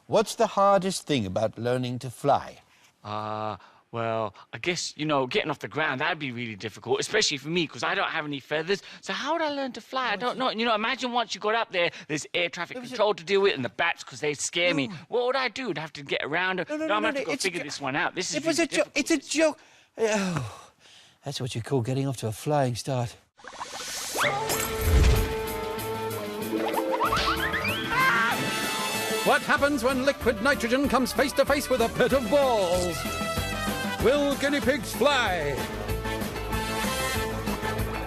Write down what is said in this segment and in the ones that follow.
what's the hardest thing about learning to fly? Well, I guess, you know, getting off the ground, that'd be really difficult, especially for me, because I don't have any feathers. So how would I learn to fly? I don't know. You know, imagine once you got up there, there's air traffic control to deal with, and the bats, because they scare me. What would I do? I'd have to get around. I'm going to have to go figure this one out. This is really difficult. It's a joke. Oh, that's what you call getting off to a flying start. What happens when liquid nitrogen comes face to face with a pit of balls? Will guinea pigs fly?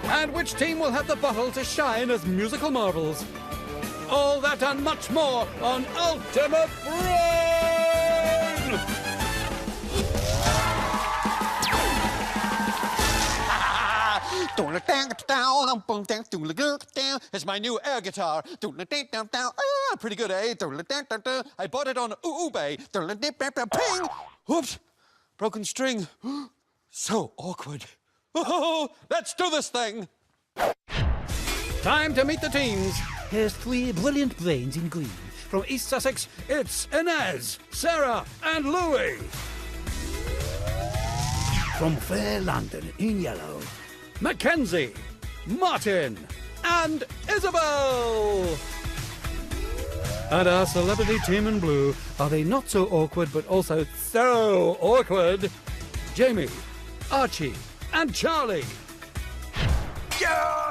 And which team will have the bottle to shine as musical marvels? All that and much more on Ultimate Brain! It's my new air guitar. Pretty good, eh? I bought it on eBay. Ping! Whoops! Broken string. So awkward. Oh, let's do this thing. Time to meet the teams. Here's 3 brilliant brains in green. From East Sussex, it's Inez, Sarah, and Louis. From fair London in yellow. Mackenzie, Martin, and Isabel. And our celebrity team in blue, are they not so awkward but also so awkward? Jamie, Archie, and Charlie. Yes!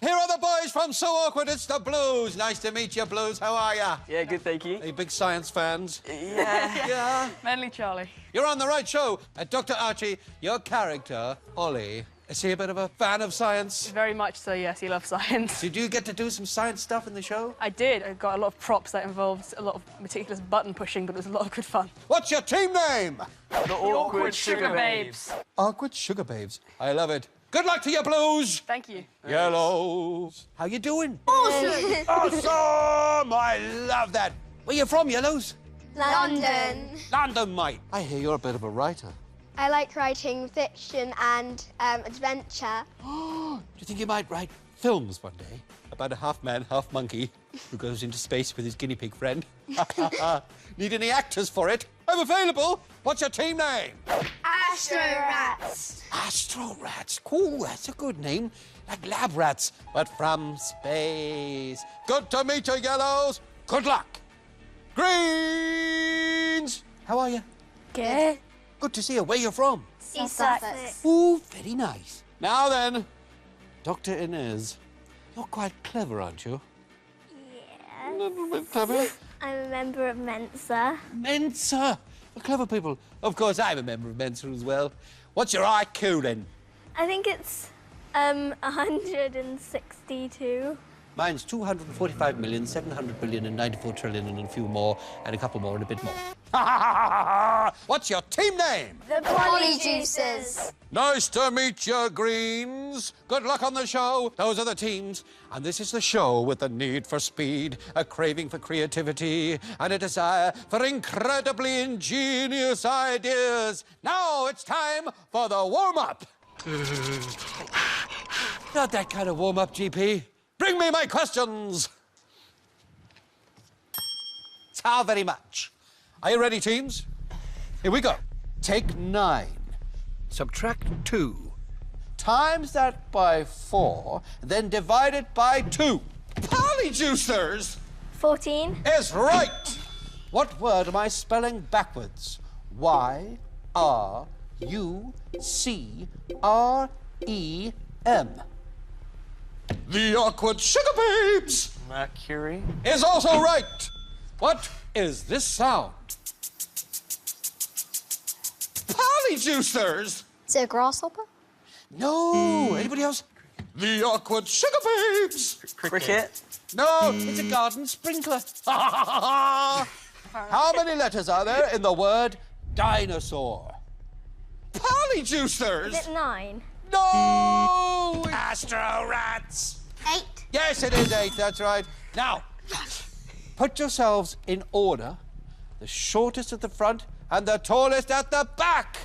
Here are the boys from So Awkward, it's the Blues. Nice to meet you, Blues. How are ya? Yeah, good, thank you. Are you big science fans? Yeah. Yeah? Mainly Charlie. You're on the right show. Dr. Archie, your character, Ollie, is he a bit of a fan of science? Very much so, yes. He loves science. Did you get to do some science stuff in the show? I did. I got a lot of props that involved a lot of meticulous button pushing, but it was a lot of good fun. What's your team name? The Awkward Sugar Babes. Awkward Sugar Babes. I love it. Good luck to you, Blues. Thank you. Yellows. How you doing? Awesome! Awesome! I love that. Where you from, Yellows? London. London, mate. I hear you're a bit of a writer. I like writing fiction and adventure. Do you think you might write films one day about a half-man, half-monkey who goes into space with his guinea pig friend? Need any actors for it? I'm available. What's your team name? Astro Rats. Astro Rats. Cool, that's a good name. Like lab rats, but from space. Good to meet you, Yellows. Good luck. Greens. How are you? Good. Good to see you. Where you from? East Sussex. Ooh, very nice. Now then, Dr. Inez, you're quite clever, aren't you? Yeah. A little bit clever. I'm a member of Mensa. Mensa. The clever people. Of course, I'm a member of Mensa as well. What's your IQ, then? I think it's 162. Mine's 245,700,094,000,000 and a few more, and a couple more and a bit more. What's your team name? The Polyjuicers. Nice to meet you, Greens. Good luck on the show. Those are the teams. And this is the show with the need for speed, a craving for creativity, and a desire for incredibly ingenious ideas. Now it's time for the warm-up. Not that kind of warm-up, GP. Bring me my questions. How very much. Are you ready, teams? Here we go. Take 9. Subtract 2. Times that by 4, then divide it by 2. Polyjuicers 14. is right. What word am I spelling backwards? Y-R-U-C-R-E-M. The Awkward Sugar Babes Mercury. is also right. What is this sound? Polyjuicers. Is it a grasshopper? No. Anybody else? The Awkward Sugar Babes. Cricket. No, it's a garden sprinkler. How many letters are there in the word dinosaur? Polyjuicers. Is it 9? No! Astro Rats. 8. Yes, it is 8, that's right. Now, put yourselves in order. The shortest at the front and the tallest at the back.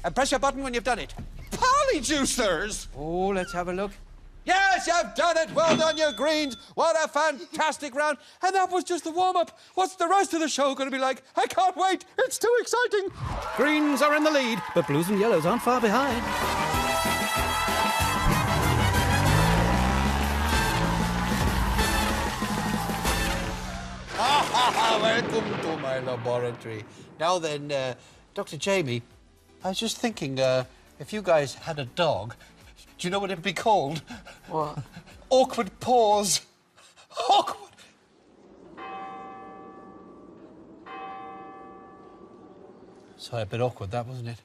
And press your button when you've done it. Polyjuicers! Oh, let's have a look. Yes, you've done it! Well done, you Greens! What a fantastic round! And that was just the warm-up. What's the rest of the show going to be like? I can't wait! It's too exciting! Greens are in the lead, but blues and yellows aren't far behind. Welcome to my laboratory. Now then, Dr. Jamie, I was just thinking, if you guys had a dog, do you know what it'd be called? What? Awkward Paws. Awkward. Sorry, a bit awkward, that, wasn't it?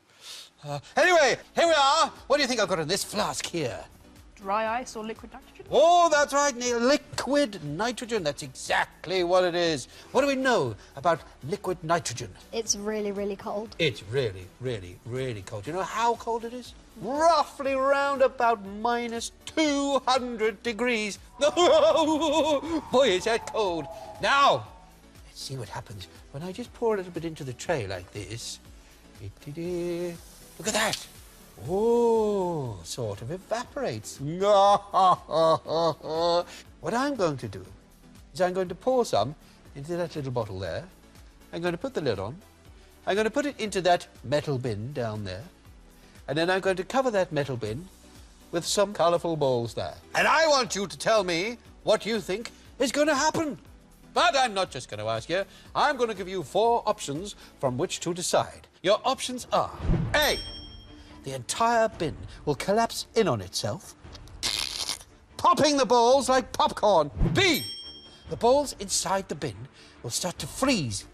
Anyway, here we are. What do you think I've got in this flask here? Dry ice or liquid nitrogen? Oh, that's right, Neil. Liquid nitrogen. That's exactly what it is. What do we know about liquid nitrogen? It's really, really cold. It's really, really, really cold. You know how cold it is? Roughly round about minus 200 degrees. Boy, is that cold. Now, let's see what happens when I just pour a little bit into the tray like this. Look at that. Oh, sort of evaporates. What I'm going to do is I'm going to pour some into that little bottle there. I'm going to put the lid on. I'm going to put it into that metal bin down there. And then I'm going to cover that metal bin with some colourful balls there. And I want you to tell me what you think is going to happen. But I'm not just going to ask you. I'm going to give you 4 options from which to decide. Your options are: A, the entire bin will collapse in on itself, popping the balls like popcorn. B, the balls inside the bin will start to freeze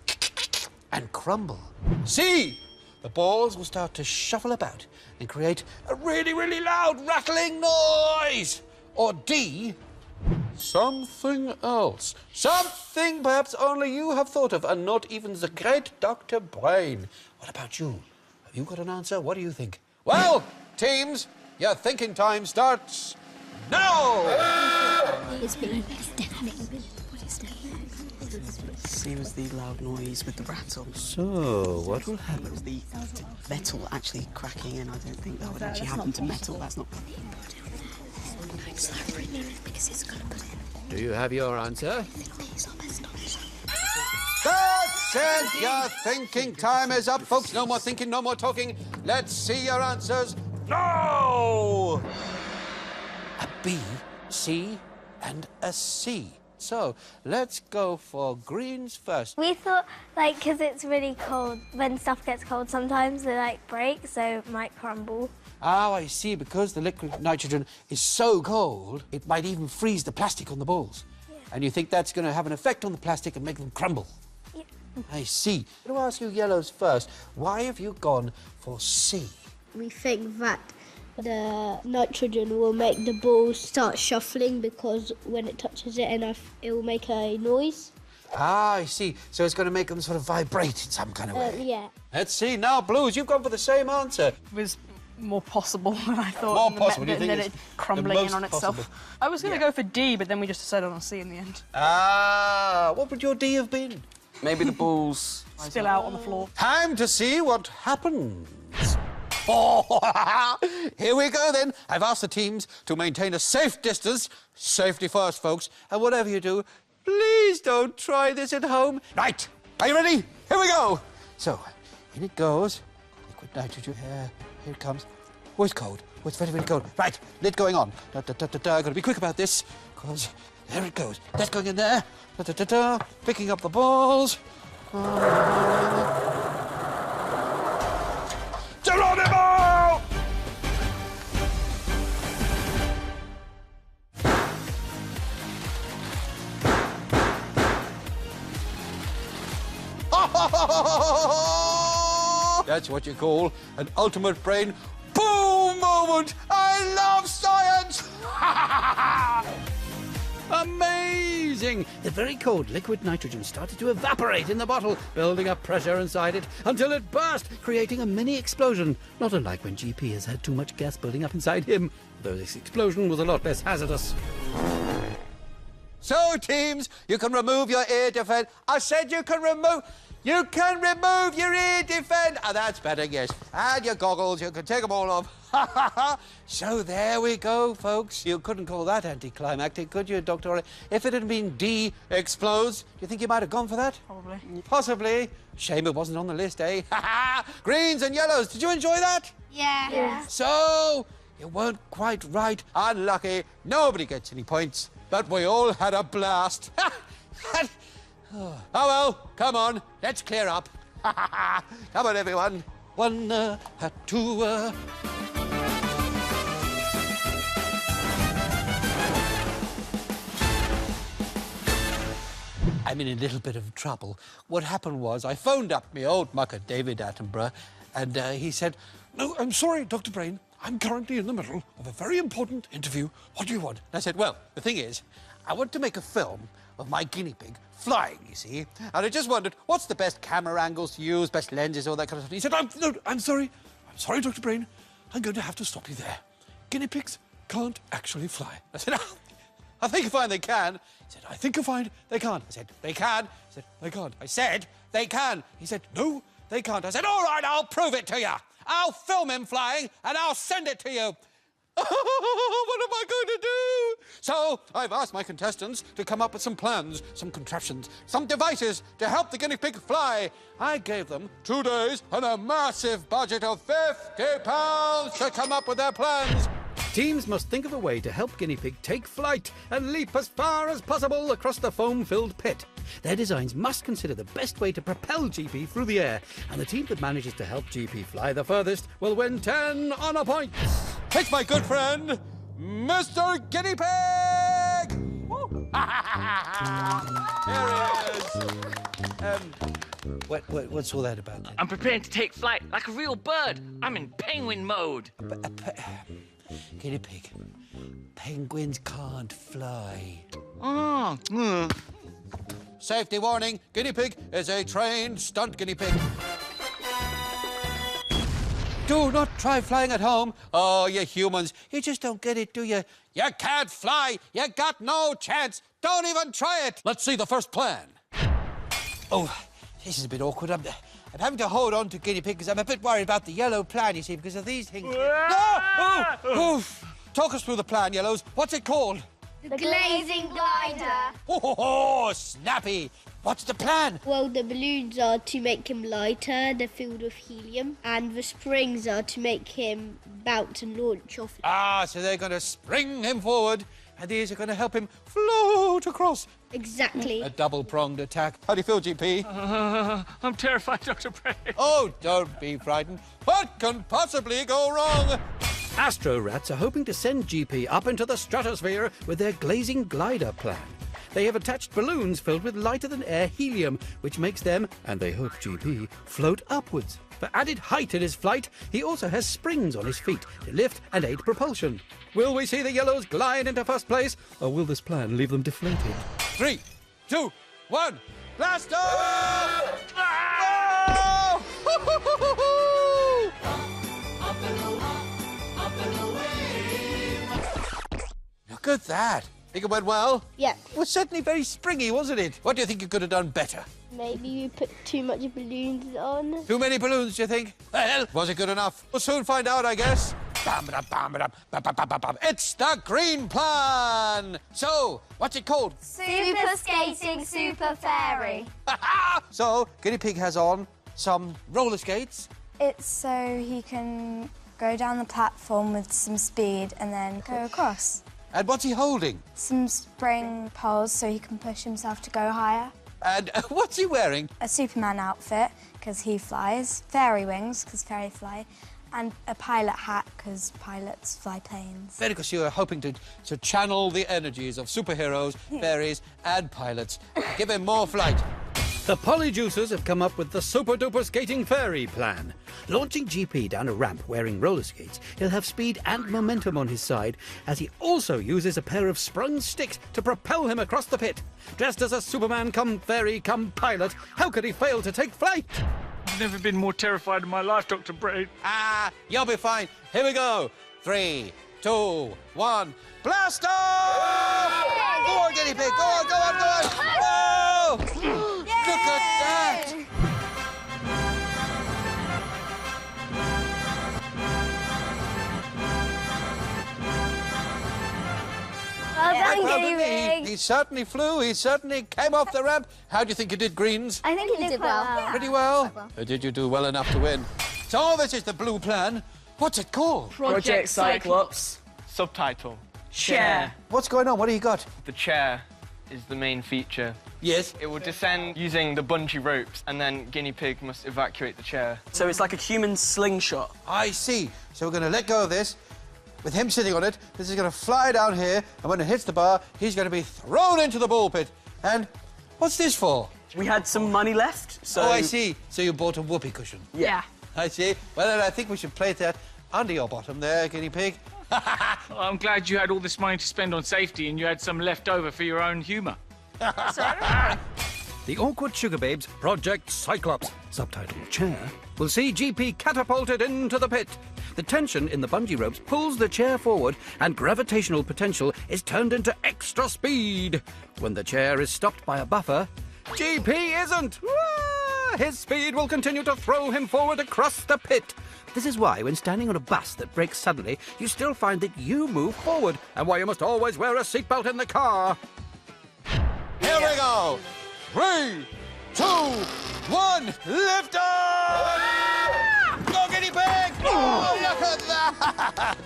and crumble. C, the balls will start to shuffle about and create a really, really loud rattling noise. Or D, something else. Something perhaps only you have thought of and not even the great Dr. Brain. What about you? Have you got an answer? What do you think? Well, teams, your thinking time starts now! It's been. It's definitely been. What is that? C was the loud noise with the rattle. So, what will happen? It was the metal actually cracking, and I don't think that would actually happen to metal. That's not. Do you have your answer? That's it! Your thinking time is up, folks. No more thinking, no more talking. Let's see your answers. No! A B, C, and a C. So, let's go for greens first. We thought, like, because it's really cold, when stuff gets cold, sometimes they, like, break, so it might crumble. Oh, I see. Because the liquid nitrogen is so cold, it might even freeze the plastic on the balls. Yeah. And you think that's going to have an effect on the plastic and make them crumble? Yeah. I see. I'm going to ask you yellows first. Why have you gone for C? We think that the nitrogen will make the balls start shuffling because when it touches it enough, it will make a noise. Ah, I see. So it's going to make them sort of vibrate in some kind of way. Yeah. Let's see. Now, Blues, you've gone for the same answer. It was more possible than I thought. More possible, do you think than it's it crumbling the in on most itself. possible? I was going to go for D, but then we just decided on C in the end. Ah, what would your D have been? Maybe the balls. Still out on the floor. Time to see what happens. Oh, here we go then. I've asked the teams to maintain a safe distance. Safety first, folks. And whatever you do, please don't try this at home. Right, are you ready? Here we go. So, in it goes. Liquid nitrogen. Here it comes. Oh, it's cold. Oh, it's very, very cold. Right, lid going on. Da, da, da, da, da. I've got to be quick about this, because there it goes. That's going in there. Da, da, da, da. Picking up the balls. Geronimo! That's what you call an ultimate brain boom moment. I love science. Amazing! The very cold liquid nitrogen started to evaporate in the bottle, building up pressure inside it until it burst, creating a mini explosion. Not unlike when GP has had too much gas building up inside him, though this explosion was a lot less hazardous. So, teams, you can remove your air defense. I said you can remove... You can remove your ear defence. Oh, that's better, yes. And your goggles, you can take them all off. So there we go, folks. You couldn't call that anticlimactic, could you, Dr. If it had been D explodes, do you think you might have gone for that? Probably. Possibly. Shame it wasn't on the list, eh? Greens and yellows. Did you enjoy that? Yeah. So, you weren't quite right. Unlucky. Nobody gets any points. But we all had a blast. Oh, well, come on. Let's clear up. Come on, everyone. 1, 2, I'm in a little bit of trouble. What happened was I phoned up my old mucker, David Attenborough, and he said, "No, I'm sorry, Dr. Brain. I'm currently in the middle of a very important interview. What do you want?" And I said, "Well, the thing is, I want to make a film of my guinea pig flying, you see. And I just wondered, what's the best camera angles to use, best lenses, all that kind of stuff." He said, I'm sorry, Dr. Brain. I'm going to have to stop you there. Guinea pigs can't actually fly." I said, "I think you'll find they can." He said, "I think you'll find they can't." I said, "They can." He said, "They can't." I said, "They can." He said, "No, they can't." I said, "All right, I'll prove it to you. I'll film him flying and I'll send it to you." What am I going to do? So I've asked my contestants to come up with some plans, some contraptions, some devices to help the guinea pig fly. I gave them 2 days and a massive budget of £50 to come up with their plans. Teams must think of a way to help Guinea Pig take flight and leap as far as possible across the foam-filled pit. Their designs must consider the best way to propel GP through the air, and the team that manages to help GP fly the furthest will win 10 honour points. It's my good friend, Mr. Guinea Pig! Here he is. What's all that about then? I'm preparing to take flight like a real bird. I'm in penguin mode. Guinea pig. Penguins can't fly. Safety warning. Guinea pig is a trained stunt guinea pig. Do not try flying at home. Oh, you humans, you just don't get it, do you? You can't fly. You got no chance. Don't even try it. Let's see the first plan. Oh, this is a bit awkward. I'm having to hold on to guinea pig because I'm a bit worried about the yellow plan, you see, because of these things. No! Talk us through the plan, Yellows. What's it called? The glazing glider. Oh, snappy. What's the plan? Well, the balloons are to make him lighter, they're filled with helium, and the springs are to make him bounce and launch off. Ah, so they're going to spring him forward, and these are going to help him float across. Exactly. A double-pronged attack. How do you feel, GP? I'm terrified, Dr. Brain. Oh, don't be frightened. What can possibly go wrong? Astro Rats are hoping to send GP up into the stratosphere with their glazing glider plan. They have attached balloons filled with lighter-than-air helium, which makes them, and they hope GP, float upwards. For added height in his flight, he also has springs on his feet to lift and aid propulsion. Will we see the Yellows glide into first place, or will this plan leave them deflated? 3, 2, 1, blast off! Oh! Look at that. Think it went well? Yeah. It was certainly very springy, wasn't it? What do you think you could have done better? Maybe you put too much balloons on. Too many balloons, do you think? Well, was it good enough? We'll soon find out, I guess. It's the green plan! So, what's it called? Super skating, super fairy. So, Guinea Pig has on some roller skates. It's so he can go down the platform with some speed and then go across. And what's he holding? Some spring poles so he can push himself to go higher. And what's he wearing? A Superman outfit, because he flies. Fairy wings, because fairy fly. And a pilot hat, because pilots fly planes. Very good. You are hoping to channel the energies of superheroes, fairies, and pilots. Give him more flight. The Polyjuicers have come up with the super-duper skating fairy plan. Launching GP down a ramp wearing roller skates, he'll have speed and momentum on his side, as he also uses a pair of sprung sticks to propel him across the pit. Dressed as a Superman come fairy come pilot, how could he fail to take flight? I've never been more terrified in my life, Dr. Brain. You'll be fine. Here we go. 3, 2, 1, blast off! Go on, Guinea Pig. Go on, go on, go on. Whoa! Look at that. well, didn't Amazing. he? He certainly flew. He certainly came off the ramp. How do you think you did, Greens? I think he did quite well. Pretty well. Or did you do well enough to win? So this is the blue plan. What's it called? Project Cyclops. Subtitle. Chair. What's going on? What do you got? The chair is the main feature. Yes. It will descend using the bungee ropes, and then Guinea Pig must evacuate the chair. So it's like a human slingshot. I see. So we're going to let go of this. With him sitting on it, this is going to fly down here, and when it hits the bar, he's going to be thrown into the ball pit. And what's this for? We had some money left, so... Oh, I see. So you bought a whoopee cushion. Yeah. I see. Well, then I think we should place that under your bottom there, Guinea Pig. Well, I'm glad you had all this money to spend on safety and you had some left over for your own humour. The Awkward Sugar Babes Project Cyclops, subtitled Chair, will see GP catapulted into the pit. The tension in the bungee ropes pulls the chair forward and gravitational potential is turned into extra speed. When the chair is stopped by a buffer, GP isn't. His speed will continue to throw him forward across the pit. This is why, when standing on a bus that brakes suddenly, you still find that you move forward, and why you must always wear a seatbelt in the car. Here we go. 3, 2, 1, lift off! Go, Guinea Pig! Oh, look at that!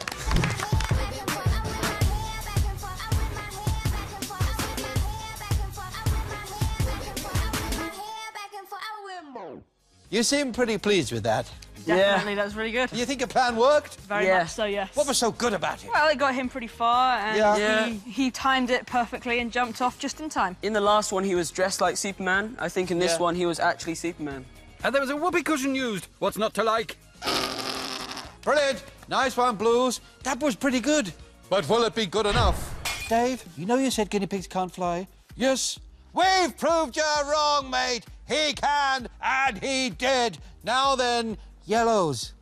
You seem pretty pleased with that. Definitely, that was really good. You think your plan worked? Very much so, yes. What was so good about it? Well, it got him pretty far, and Yeah. he timed it perfectly and jumped off just in time. In the last one, he was dressed like Superman. I think in this Yeah. one, he was actually Superman. And there was a whoopee cushion used. What's not to like? Brilliant. Nice one, Blues. That was pretty good. But will it be good enough? Dave, you know you said guinea pigs can't fly? Yes. We've proved you wrong, mate. He can, and he did. Now then, yellows.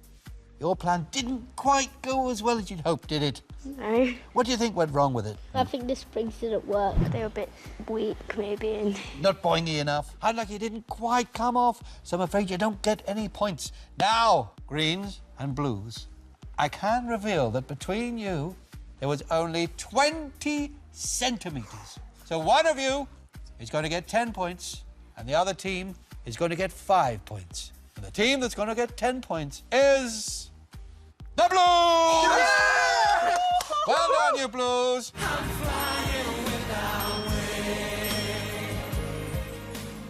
Your plan didn't quite go as well as you'd hoped, did it? No. What do you think went wrong with it? I think the springs didn't work. They were a bit weak, maybe, and... Not boingy enough. I'd like you didn't quite come off, so I'm afraid you don't get any points. Now, greens and blues, I can reveal that between you, there was only 20 centimetres. So one of you is going to get 10 points, and the other team is going to get 5 points. And the team that's going to get 10 points is... the Blues! Yeah! Well done, you Blues.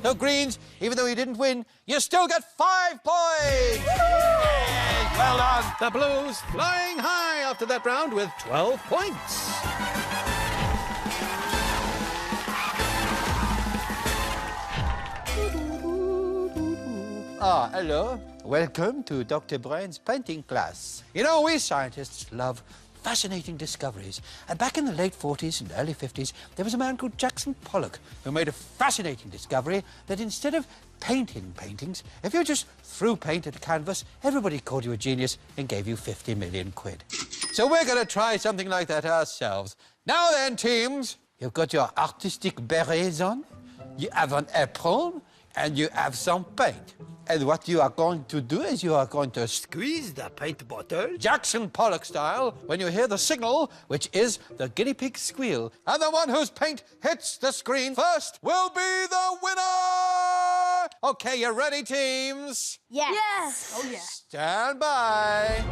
So, Greens, even though you didn't win, you still get 5 points! Yay! Well done. The Blues flying high after that round with 12 points. Ah, hello. Welcome to Dr. Bryan's painting class. You know, we scientists love fascinating discoveries. And back in the late 40s and early 50s, there was a man called Jackson Pollock who made a fascinating discovery that instead of painting paintings, if you just threw paint at a canvas, everybody called you a genius and gave you 50 million quid. So we're going to try something like that ourselves. Now then, teams, you've got your artistic berets on, you have an apron, and you have some paint. And what you are going to do is you are going to squeeze the paint bottle, Jackson Pollock style, when you hear the signal, which is the guinea pig squeal. And the one whose paint hits the screen first will be the winner! Okay, you ready, teams? Yes. Yes. Oh, yeah. Stand by.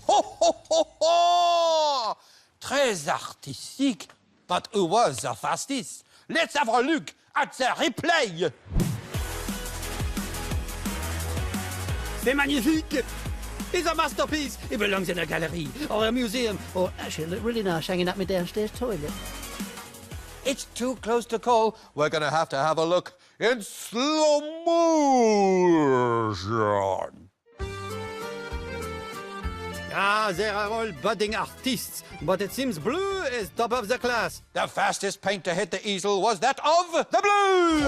Ho, ho, ho, ho! Très artistique. But who was the fastest? Let's have a look at the replay. C'est magnifique! It's a masterpiece! It belongs in a gallery or a museum or actually look really nice hanging up my downstairs toilet. It's too close to call. We're going to have a look in slow motion. Ah, they are all budding artists, but it seems Blue is top of the class. The fastest paint to hit the easel was that of the Blues!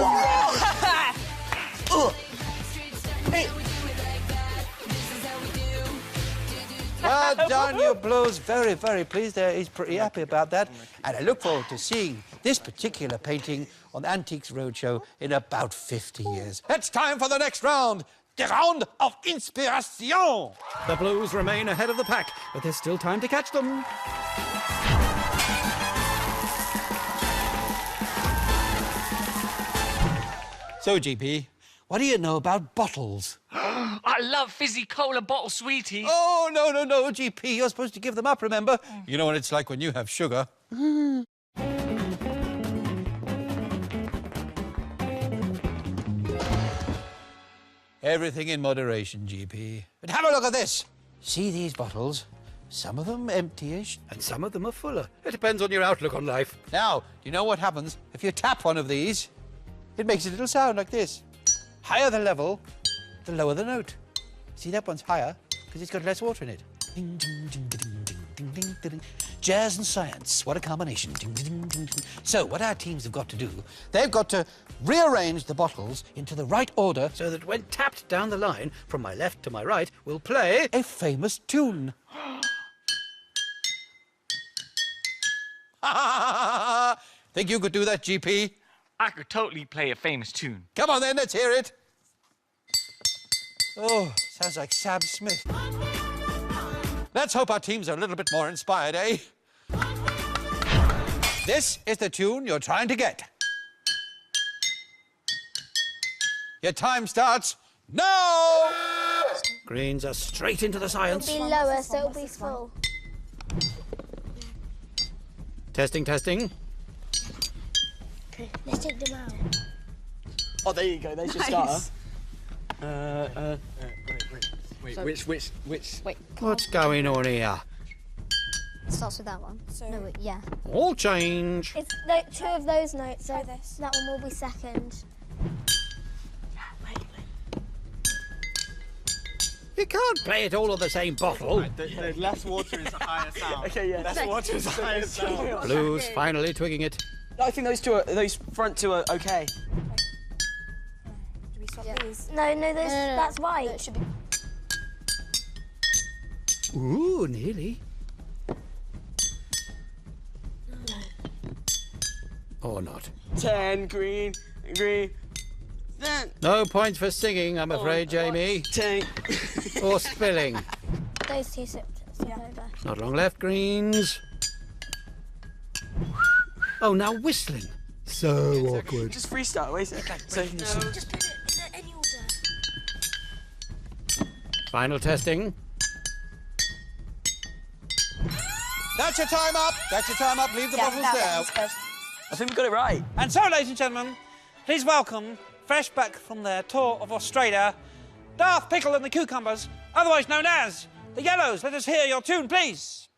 Well done, you Blues. Very, very pleased there. He's pretty happy about that. And I look forward to seeing this particular painting on the Antiques Roadshow in about 50 years. It's time for the next round. the round of inspiration. The Blues remain ahead of the pack, but there's still time to catch them. So, GP, what do you know about bottles? I love fizzy cola bottle sweeties. Oh, no, GP. You're supposed to give them up, remember? You know what it's like when you have sugar. Everything in moderation, GP. But have a look at this. See these bottles? Some of them empty-ish. And some of them are fuller. It depends on your outlook on life. Now, do you know what happens if you tap one of these? It makes a little sound like this. Higher the level, the lower the note. See, that one's higher because it's got less water in it. Ding, ding, ding, ding, ding, ding, ding, ding. Jazz and science, what a combination. Ding, ding, ding, ding. So, what our teams have got to do, they've got to rearrange the bottles into the right order So that when tapped down the line, from my left to my right, we'll play... a famous tune. Think you could do that, GP? I could totally play a famous tune. Come on then, let's hear it. Oh, sounds like Sam Smith. Let's hope our teams are a little bit more inspired, eh? This is the tune you're trying to get. Your time starts now! Greens are straight into the science. It'll be lower, so it'll be full. Testing, testing. Okay, let's take them out. Oh, there you go. There's your starter. Wait, which? Wait. What's going on here? Starts with that one. So- No, wait, yeah. All change. It's two of those notes, so that one will be second. You can't play it all on the same bottle. The less water is a higher sound. Okay, yeah. Less water is a higher sound. Blues finally twigging it. I think those front two are okay. Do we swap these? No, that's right. It should be. Ooh, nearly. Or not. 10, green. 10. No points for singing, I'm afraid, Jamie. 10. Or spilling. Those two sit over. Not long left, Greens. Oh, now whistling. So awkward. Just freestyle, wait a sec. So, Just put it in any order. Final testing. That's your time up. That's your time up. Leave the bottles there. I think we got it right. And so, ladies and gentlemen, please welcome, fresh back from their tour of Australia, Darth Pickle and the Cucumbers, otherwise known as the Yellows. Let us hear your tune, please.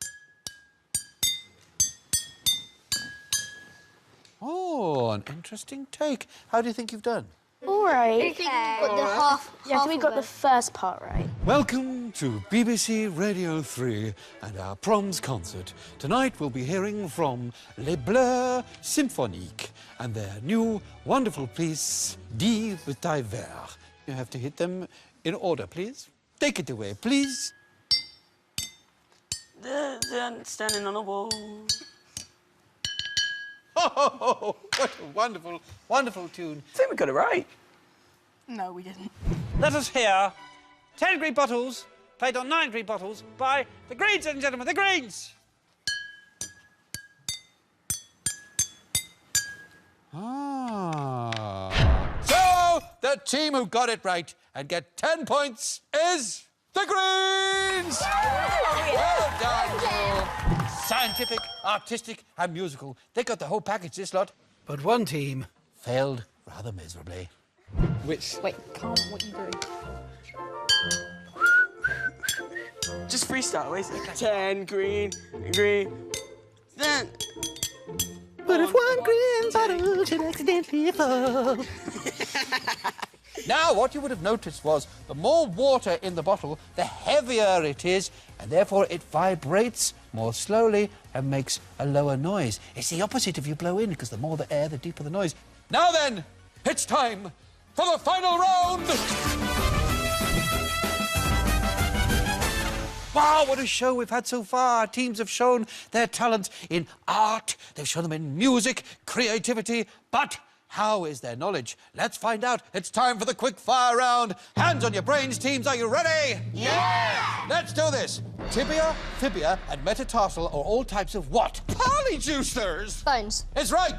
Oh, an interesting take. How do you think you've done? All right. Got the half. Yeah, I think we got the first part right. Welcome to BBC Radio 3 and our proms concert. Tonight we'll be hearing from Les Bleus Symphoniques and their new wonderful piece, Die Bataille Vert. You have to hit them in order, please. Take it away, please. Standing on a wall. Oh, what a wonderful, wonderful tune. I think we got it right. No, we didn't. Let us hear 10 green bottles, played on 9 green bottles, by the Greens, ladies and gentlemen, the Greens. So, the team who got it right and get 10 points is the Greens! Well done, you. Scientific, artistic and musical. They got the whole package, this lot. But one team failed rather miserably. Which? Wait, calm. What are you doing? Just freestyle, wait a sec. 10, green. 10. But if one green bottle should accidentally fall. Now, what you would have noticed was the more water in the bottle, the heavier it is, and therefore it vibrates more slowly and makes a lower noise. It's the opposite if you blow in, because the more the air, the deeper the noise. Now then, it's time for the final round! Wow, what a show we've had so far. Our teams have shown their talent in art, they've shown them in music, creativity, but How is their knowledge? Let's find out. It's time for the quick fire round. Hands on your brains, teams. Are you ready? Yeah! Let's do this. Tibia, fibia, and metatarsal are all types of what? Polyjuicers! Bones. It's right.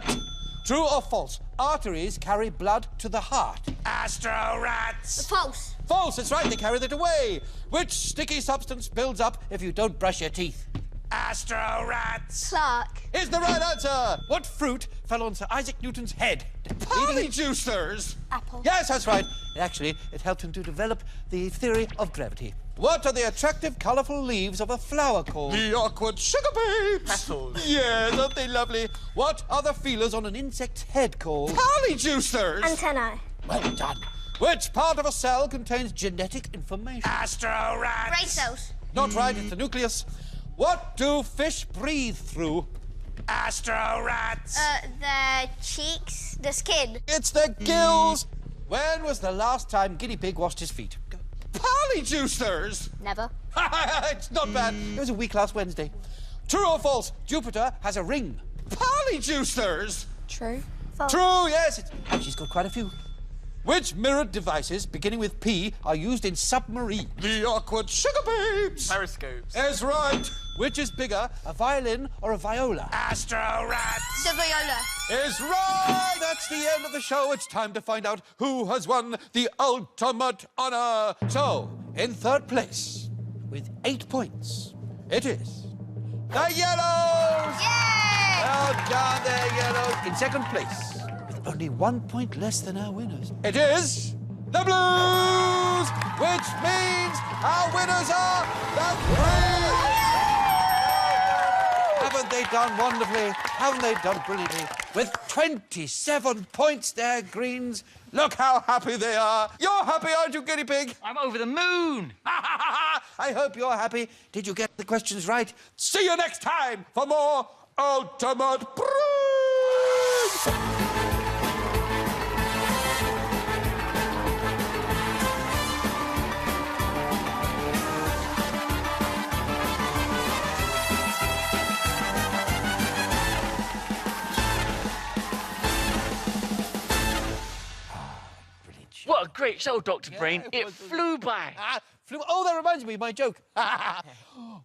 True or false? Arteries carry blood to the heart. Astro rats. False. False, it's right. They carry that away. Which sticky substance builds up if you don't brush your teeth? Astro rats. Clark. Is the right answer. What fruit fell on Sir Isaac Newton's head? Polyjuicers. Apple. Yes, that's right. Actually, it helped him to develop the theory of gravity. What are the attractive, colourful leaves of a flower called? The awkward sugar babes. Petals. Yes, aren't they lovely? What are the feelers on an insect's head called? Polyjuicers. Antennae. Well done. Which part of a cell contains genetic information? Astro rats. Brain cells. Not right, it's the nucleus. What do fish breathe through? Astro rats. Their cheeks, the skin. It's their gills. When was the last time guinea pig washed his feet? Polyjuicers. Never. It's not bad. It was a week last Wednesday. True or false? Jupiter has a ring. Polyjuicers. True. False. True, yes. She's got quite a few. Which mirrored devices, beginning with P, are used in submarines? The awkward sugar babes. Periscopes. Is right. Which is bigger, a violin or a viola? Astro rats. The viola. Is right. That's the end of the show. It's time to find out who has won the ultimate honour. So, in third place, with 8 points, it is the Yellows. Yay! Well done there, Yellows. In second place, with only 1 point less than our winners, it is the Blues, which means our winners are the Blues. Haven't they done wonderfully? Haven't they done brilliantly? With 27 points there, Greens. Look how happy they are. You're happy, aren't you, guinea pig? I'm over the moon. I hope you're happy. Did you get the questions right? See you next time for more Ultimate Blues! What a great show, Dr. Brain. It flew by. Oh, that reminds me of my joke.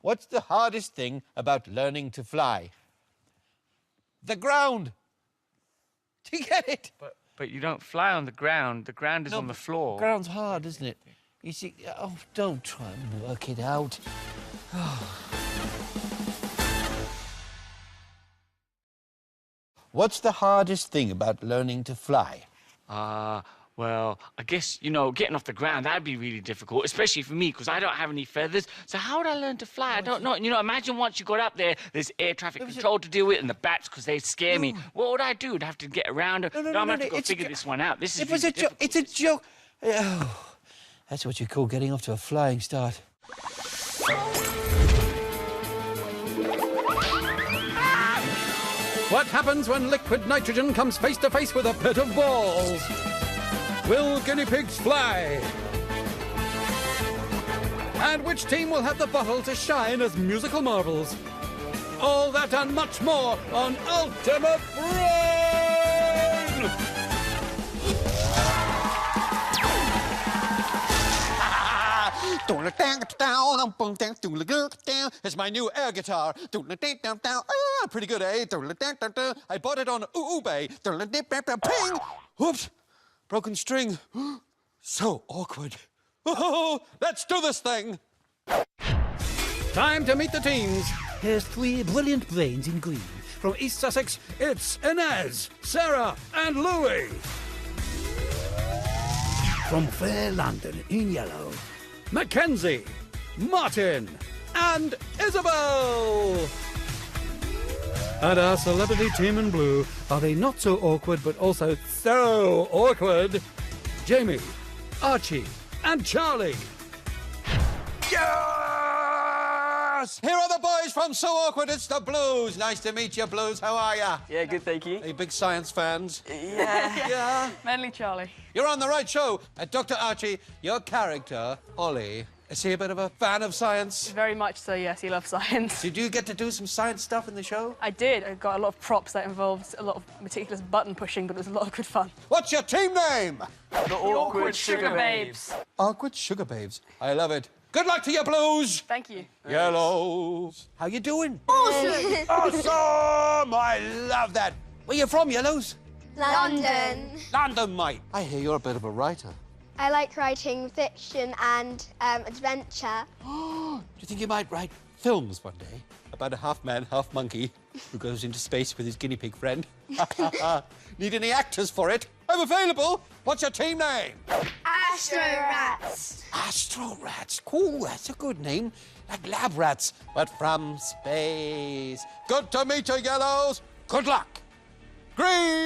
What's the hardest thing about learning to fly? The ground. Do you get it? But you don't fly on the ground. The ground is on the floor. Ground's hard, isn't it? You see, oh, don't try and work it out. What's the hardest thing about learning to fly? Well, I guess, getting off the ground, that'd be really difficult, especially for me, because I don't have any feathers. So how would I learn to fly? I don't know. Imagine once you got up there, there's air traffic control to deal with, and the bats, because they scare me. What would I do? I'd have to get around. I'm going to have to go figure this one out. This is really difficult. It's a joke. Oh, that's what you call getting off to a flying start. What happens when liquid nitrogen comes face to face with a pit of balls? Will guinea pigs fly? And which team will have the bottle to shine as musical marbles? All that and much more on Ultimate Brain! It's my new air guitar. Pretty good, eh? I bought it on eBay. Ping! Whoops! Broken string. So awkward. Oh, let's do this thing. Time to meet the teams. Here's 3 brilliant brains in green. From East Sussex, it's Inez, Sarah, and Louis. From fair London in yellow, Mackenzie, Martin, and Isabel. And our celebrity team in blue, are they not so awkward but also so awkward? Jamie, Archie, and Charlie. Yes! Here are the boys from So Awkward. It's the Blues. Nice to meet you, Blues. How are ya? Yeah, good, thank you. Are you big science fans? Yeah. Yeah? Mainly Charlie. You're on the right show. Dr. Archie, your character, Ollie, Is he a bit of a fan of science? Very much so, yes. He loves science. Did you get to do some science stuff in the show? I did. I got a lot of props that involved a lot of meticulous button pushing, but it was a lot of good fun. What's your team name? The Awkward Sugar Babes. Awkward Sugar Babes. I love it. Good luck to you, Blues. Thank you. Yellows. How you doing? Awesome! Awesome! I love that. Where you from, Yellows? London. London, mate. I hear you're a bit of a writer. I like writing fiction and adventure. Do you think you might write films one day about a half-man, half-monkey who goes into space with his guinea pig friend? Need any actors for it? I'm available. What's your team name? Astro Rats. Astro Rats. Cool, that's a good name. Like lab rats, but from space. Good to meet you, Yellows. Good luck. Green.